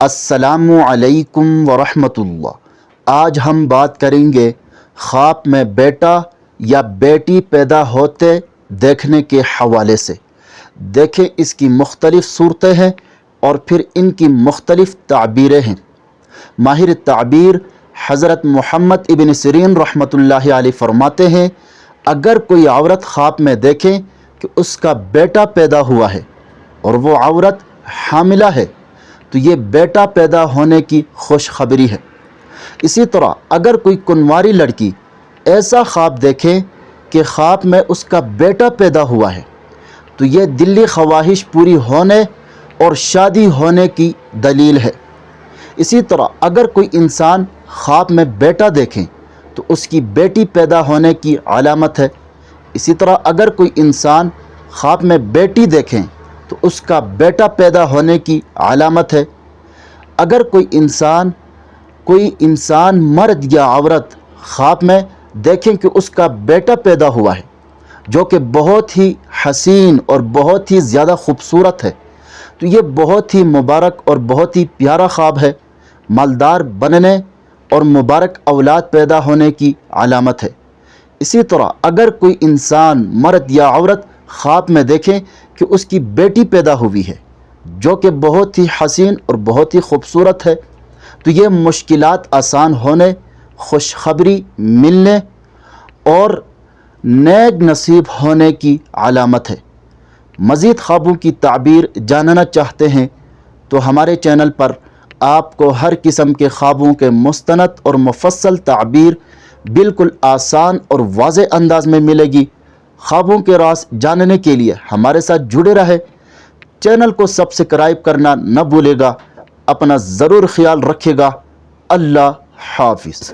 السلام علیکم ورحمۃ اللہ۔ آج ہم بات کریں گے خواب میں بیٹا یا بیٹی پیدا ہوتے دیکھنے کے حوالے سے۔ دیکھیں اس کی مختلف صورتیں ہیں اور پھر ان کی مختلف تعبیریں ہیں۔ ماہر تعبیر حضرت محمد ابن سیرین رحمۃ اللہ علیہ فرماتے ہیں، اگر کوئی عورت خواب میں دیکھیں کہ اس کا بیٹا پیدا ہوا ہے اور وہ عورت حاملہ ہے تو یہ بیٹا پیدا ہونے کی خوشخبری ہے۔ اسی طرح اگر کوئی کنواری لڑکی ایسا خواب دیکھے کہ خواب میں اس کا بیٹا پیدا ہوا ہے تو یہ دلی خواہش پوری ہونے اور شادی ہونے کی دلیل ہے۔ اسی طرح اگر کوئی انسان خواب میں بیٹا دیکھیں تو اس کی بیٹی پیدا ہونے کی علامت ہے۔ اسی طرح اگر کوئی انسان خواب میں بیٹی دیکھیں تو اس کا بیٹا پیدا ہونے کی علامت ہے۔ اگر کوئی انسان مرد یا عورت خواب میں دیکھیں کہ اس کا بیٹا پیدا ہوا ہے جو کہ بہت ہی حسین اور بہت ہی زیادہ خوبصورت ہے تو یہ بہت ہی مبارک اور بہت ہی پیارا خواب ہے، مالدار بننے اور مبارک اولاد پیدا ہونے کی علامت ہے۔ اسی طرح اگر کوئی انسان مرد یا عورت خواب میں دیکھیں کہ اس کی بیٹی پیدا ہوئی ہے جو کہ بہت ہی حسین اور بہت ہی خوبصورت ہے تو یہ مشکلات آسان ہونے، خوشخبری ملنے اور نیک نصیب ہونے کی علامت ہے۔ مزید خوابوں کی تعبیر جاننا چاہتے ہیں تو ہمارے چینل پر آپ کو ہر قسم کے خوابوں کے مستند اور مفصل تعبیر بالکل آسان اور واضح انداز میں ملے گی۔ خوابوں کے راز جاننے کے لیے ہمارے ساتھ جڑے رہے، چینل کو سبسکرائب کرنا نہ بھولے گا، اپنا ضرور خیال رکھے گا۔ اللہ حافظ۔